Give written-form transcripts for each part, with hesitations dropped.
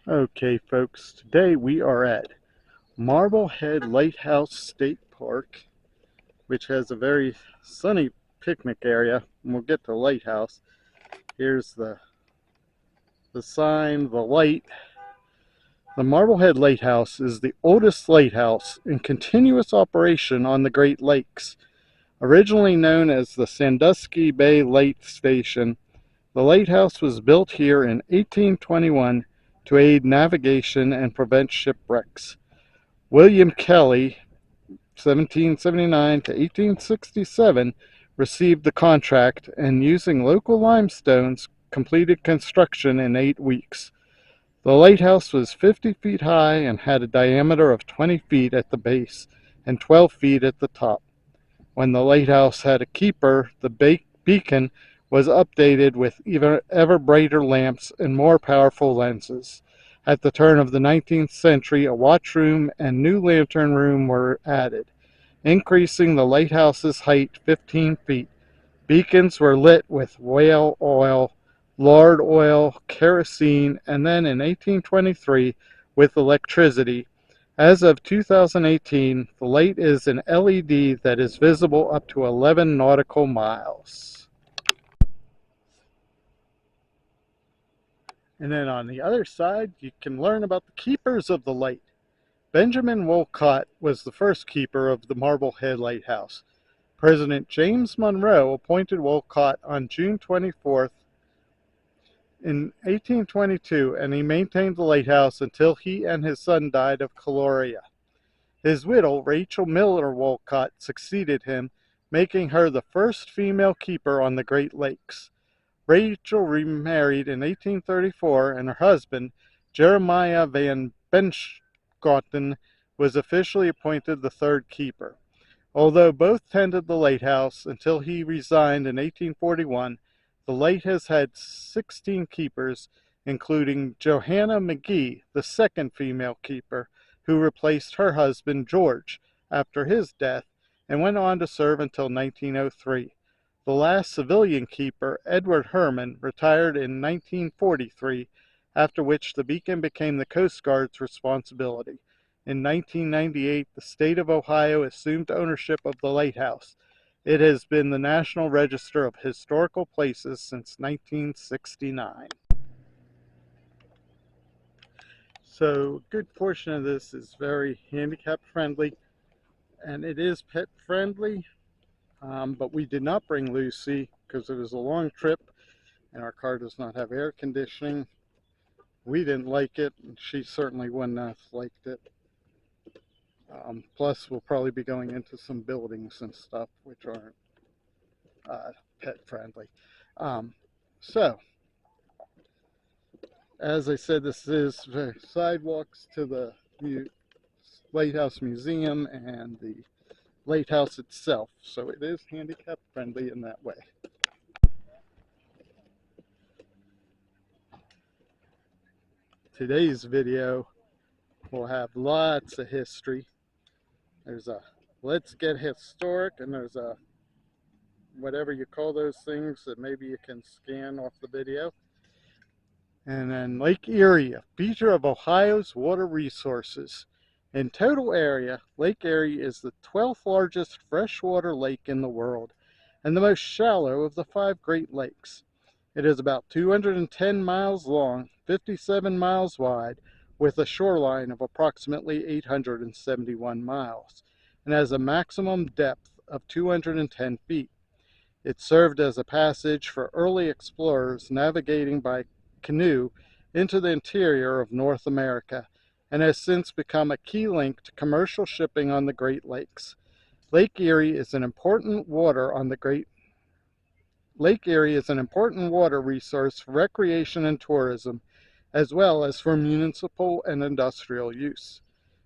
Okay, folks, today we are at Marblehead Lighthouse State Park, which has a very sunny picnic area. And we'll get to Lighthouse. Here's the sign, the light. The Marblehead Lighthouse is the oldest lighthouse in continuous operation on the Great Lakes. Originally known as the Sandusky Bay Light Station, the lighthouse was built here in 1821 to aid navigation and prevent shipwrecks. William Kelly, 1779 to 1867, received the contract and, using local limestones, completed construction in 8 weeks. The lighthouse was 50 feet high and had a diameter of 20 feet at the base and 12 feet at the top. When the lighthouse had a keeper, the beacon was updated with ever brighter lamps and more powerful lenses. At the turn of the 19th century, a watchroom and new lantern room were added, increasing the lighthouse's height 15 feet. Beacons were lit with whale oil, lard oil, kerosene, and then in 1823 with electricity. As of 2018, the light is an LED that is visible up to 11 nautical miles. And then on the other side, you can learn about the keepers of the light. Benjamin Wolcott was the first keeper of the Marblehead Lighthouse. President James Monroe appointed Wolcott on June 24th in 1822, and he maintained the lighthouse until he and his son died of cholera. His widow, Rachel Miller Wolcott, succeeded him, making her the first female keeper on the Great Lakes. Rachel remarried in 1834, and her husband, Jeremiah Van Benschgoten, was officially appointed the third keeper. Although both tended the lighthouse until he resigned in 1841, the light has had 16 keepers, including Johanna McGee, the second female keeper, who replaced her husband George after his death and went on to serve until 1903. The last civilian keeper, Edward Herman, retired in 1943, after which the beacon became the Coast Guard's responsibility. In 1998, the state of Ohio assumed ownership of the lighthouse. It has been the National Register of Historical Places since 1969. So a good portion of this is very handicap friendly, and it is pet friendly, but we did not bring Lucy because it was a long trip and our car does not have air conditioning. We didn't like it, and she certainly wouldn't have liked it. Plus, we'll probably be going into some buildings and stuff which aren't pet friendly. So, as I said, this is the sidewalks to the Lighthouse Museum and the lighthouse itself. So it is handicap friendly in that way. Today's video will have lots of history. There's a Let's Get Historic, and there's a whatever you call those things that maybe you can scan off the video. And then Lake Erie, a feature of Ohio's water resources. In total area, Lake Erie is the 12th largest freshwater lake in the world and the most shallow of the 5 Great Lakes. It is about 210 miles long, 57 miles wide, with a shoreline of approximately 871 miles, and has a maximum depth of 210 feet. It served as a passage for early explorers navigating by canoe into the interior of North America, and has since become a key link to commercial shipping on the Great Lakes. Lake Erie is an important water resource for recreation and tourism, as well as for municipal and industrial use.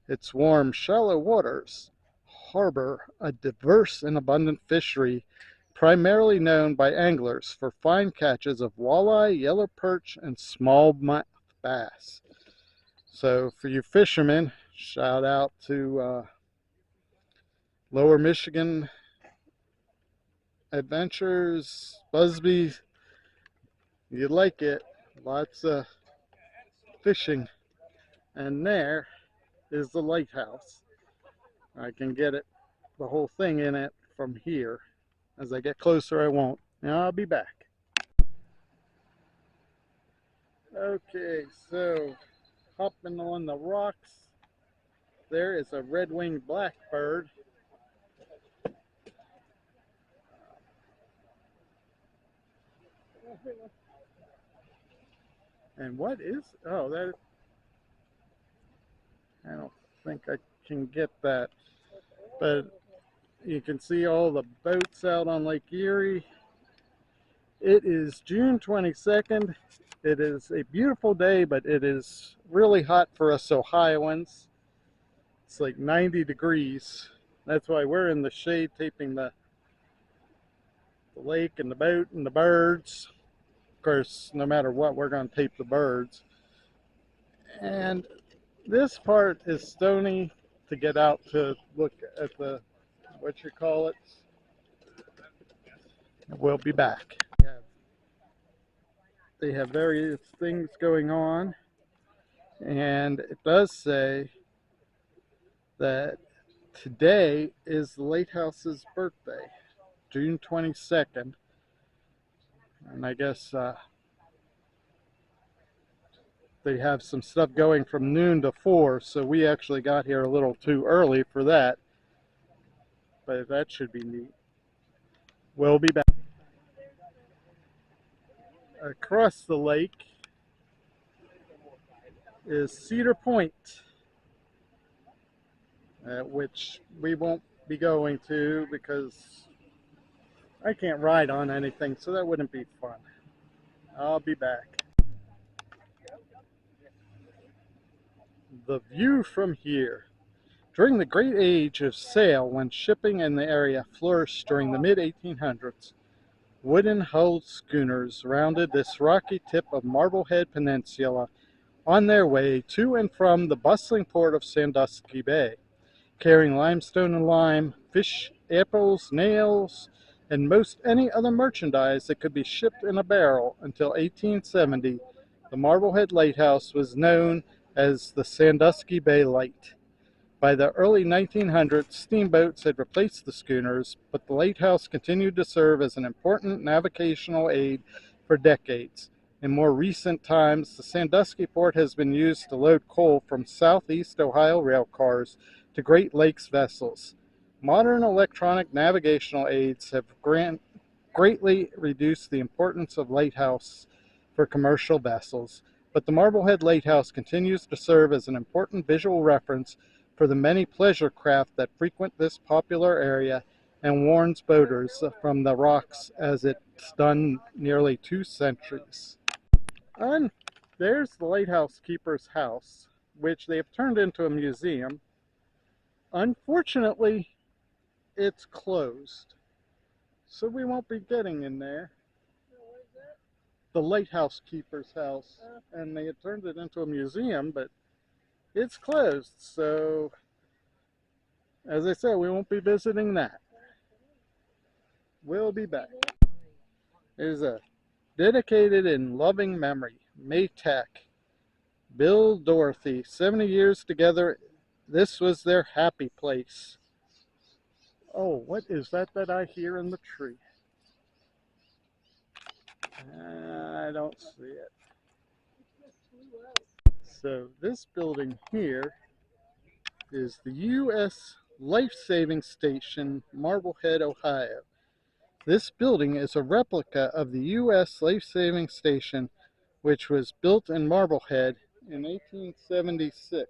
Its warm, shallow waters harbor a diverse and abundant fishery, primarily known by anglers for fine catches of walleye, yellow perch, and smallmouth bass. So for you fishermen, shout out to Lower Michigan Adventures, Busby. You'd like it. Lots of fishing And there is the lighthouse. I can get it, the whole thing in it from here. As I get closer, I won't. Now I'll be back. Okay, so hopping on the rocks, there is a Redwing Blackbird. And what is, oh, that, I don't think I can get that. But you can see all the boats out on Lake Erie. It is June 22nd. It is a beautiful day, but it is really hot for us Ohioans. It's like 90 degrees. That's why we're in the shade taping the lake and the boat and the birds. Of course, no matter what, we're going to tape the birds. And this part is stony to get out to look at the, what you call it. We'll be back. They have various things going on, and it does say that today is the Lighthouse's birthday, June 22nd, and I guess they have some stuff going from noon to 4, so we actually got here a little too early for that, but that should be neat. We'll be back. Across the lake is Cedar Point, which we won't be going to because I can't ride on anything, so that wouldn't be fun. I'll be back. The view from here. During the great age of sail, when shipping in the area flourished during the mid-1800s, wooden-hulled schooners rounded this rocky tip of Marblehead Peninsula on their way to and from the bustling port of Sandusky Bay, carrying limestone and lime, fish, apples, nails, and most any other merchandise that could be shipped in a barrel. Until 1870, the Marblehead Lighthouse was known as the Sandusky Bay Light. By the early 1900s, steamboats had replaced the schooners, but the lighthouse continued to serve as an important navigational aid for decades. In more recent times, the Sandusky port has been used to load coal from Southeast Ohio rail cars to Great Lakes vessels. Modern electronic navigational aids have greatly reduced the importance of lighthouse for commercial vessels, but the Marblehead Lighthouse continues to serve as an important visual reference for the many pleasure craft that frequent this popular area and warns boaters from the rocks as it's done nearly 2 centuries. And there's the lighthouse keeper's house, which they have turned into a museum. Unfortunately, it's closed, so we won't be getting in there. The lighthouse keeper's house, and they had turned it into a museum, but it's closed, so as I said, we won't be visiting that. We'll be back. There's a dedicated and loving memory. Maytech, Bill, Dorothy, 70 years together. This was their happy place. Oh, what is that I hear in the tree? I don't see it. So this building here is the U.S. Lifesaving Station, Marblehead, Ohio. This building is a replica of the U.S. Lifesaving Station, which was built in Marblehead in 1876.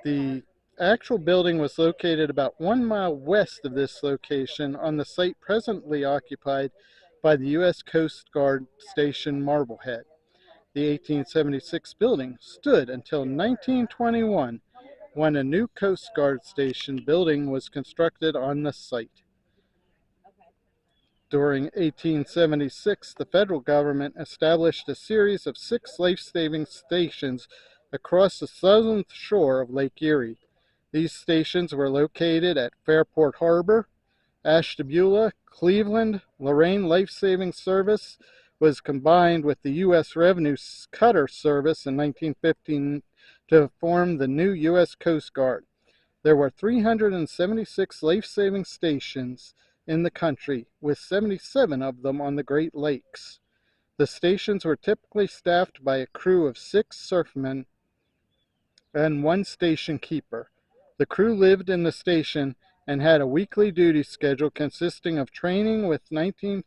The actual building was located about 1 mile west of this location on the site presently occupied by the U.S. Coast Guard Station Marblehead. The 1876 building stood until 1921, when a new Coast Guard Station building was constructed on the site. During 1876, the federal government established a series of 6 life-saving stations across the southern shore of Lake Erie. These stations were located at Fairport Harbor, Ashtabula, Cleveland, Lorraine Life Saving Service, was combined with the U.S. Revenue Cutter Service in 1915 to form the new U.S. Coast Guard. There were 376 life-saving stations in the country, with 77 of them on the Great Lakes. The stations were typically staffed by a crew of 6 surfmen and 1 station keeper. The crew lived in the station and had a weekly duty schedule consisting of training with the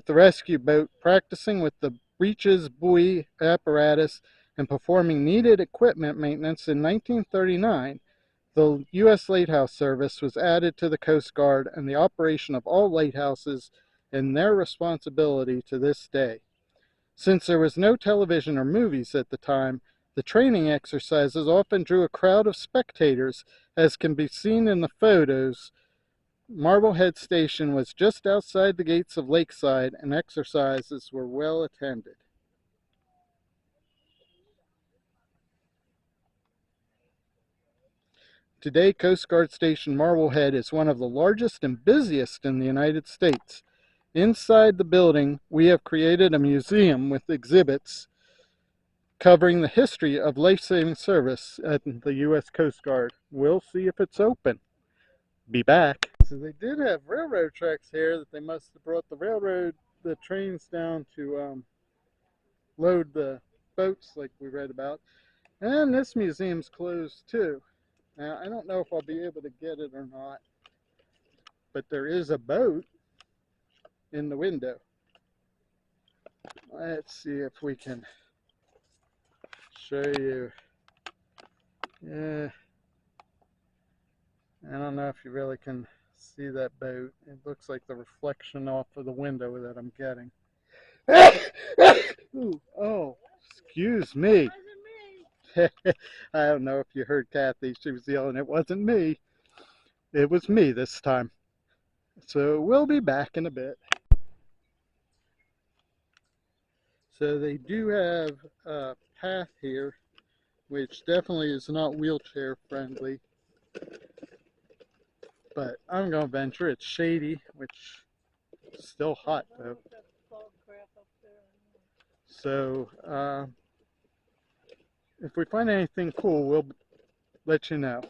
rescue boat, practicing with the breeches buoy apparatus, and performing needed equipment maintenance. In 1939, the U.S. Lighthouse Service was added to the Coast Guard, and the operation of all lighthouses is their responsibility to this day. Since there was no television or movies at the time, the training exercises often drew a crowd of spectators, as can be seen in the photos. Marblehead Station was just outside the gates of Lakeside, and exercises were well attended. Today, Coast Guard Station Marblehead is one of the largest and busiest in the United States. Inside the building, we have created a museum with exhibits covering the history of life-saving service at the U.S. Coast Guard. We'll see if it's open. Be back. So they did have railroad tracks here that they must have brought the trains down to load the boats like we read about. And this museum's closed too. Now, I don't know if I'll be able to get it or not, but there is a boat in the window. Let's see if we can show you. Yeah, I don't know if you really can see that boat. It looks like the reflection off of the window that I'm getting. Ooh, oh, excuse me. I don't know if you heard Kathy. She was yelling, it wasn't me. It was me this time. So we'll be back in a bit. So they do have a path here, which definitely is not wheelchair friendly. But I'm going to venture it's shady, which is still hot though. So if we find anything cool, we'll let you know.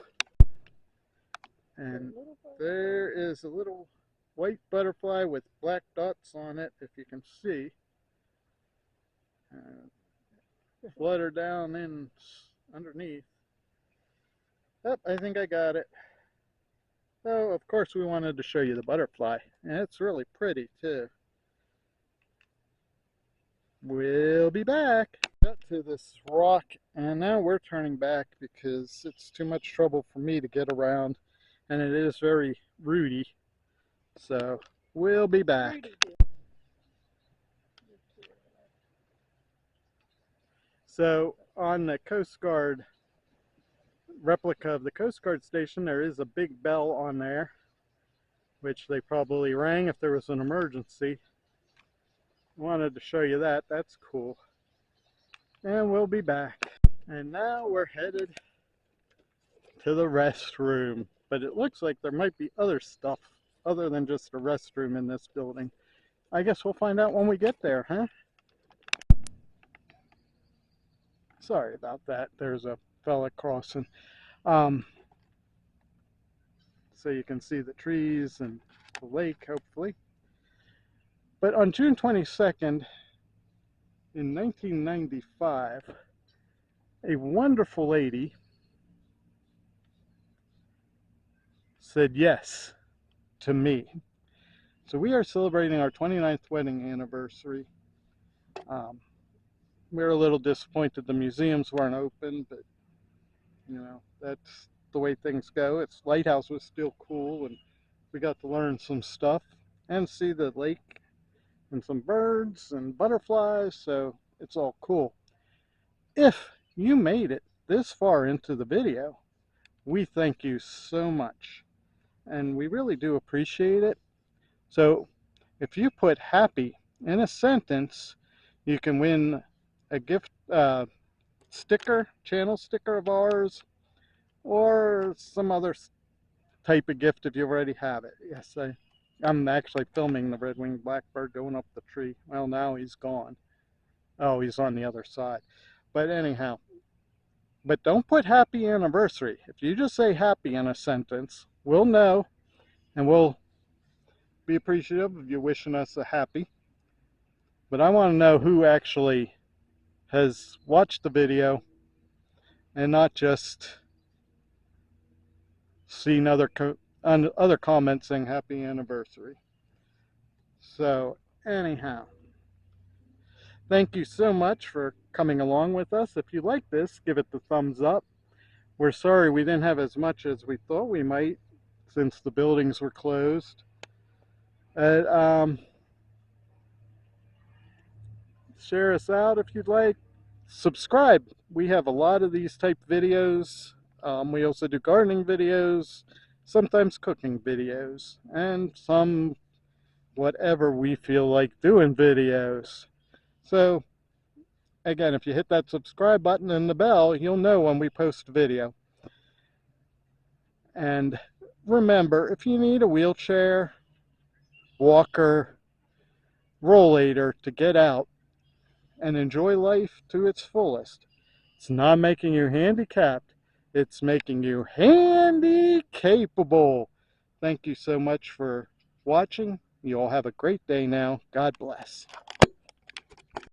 And there is a little white butterfly with black dots on it, if you can see. Flutter down in underneath. Oh, I think I got it. Oh, of course we wanted to show you the butterfly. And it's really pretty too. We'll be back. Got to this rock, and now we're turning back because it's too much trouble for me to get around, and it is very rooty. So we'll be back. So on the Coast Guard replica of the Coast Guard station, there is a big bell on there, which they probably rang if there was an emergency. Wanted to show you that. That's cool. And we'll be back. And now we're headed to the restroom. But it looks like there might be other stuff other than just a restroom in this building. I guess we'll find out when we get there, huh? Sorry about that. There's a fella crossing. So you can see the trees and the lake, hopefully. But on June 22nd, in 1995, a wonderful lady said yes to me. So we are celebrating our 29th wedding anniversary. We were a little disappointed the museums weren't open, but you know, that's the way things go. Its lighthouse was still cool, and we got to learn some stuff and see the lake and some birds and butterflies, so it's all cool. If you made it this far into the video, we thank you so much, and we really do appreciate it. So if you put happy in a sentence, you can win a gift sticker, channel sticker of ours, or some other type of gift if you already have it. Yes, I'm actually filming the Redwing Blackbird going up the tree. Well, now he's gone. Oh, he's on the other side. But anyhow, but don't put happy anniversary. If you just say happy in a sentence, we'll know and we'll be appreciative of you wishing us a happy. But I want to know who actually has watched the video and not just seen other comments saying happy anniversary. So anyhow, thank you so much for coming along with us. If you like this, give it the thumbs up. We're sorry we didn't have as much as we thought we might since the buildings were closed. Share us out if you'd like. Subscribe. We have a lot of these type videos. We also do gardening videos, sometimes cooking videos, and some whatever we feel like doing videos. So again, if you hit that subscribe button and the bell, you'll know when we post a video. And remember, if you need a wheelchair, walker, rollator to get out and enjoy life to its fullest, it's not making you handicapped, it's making you handy capable. Thank you so much for watching. You all have a great day now. God bless.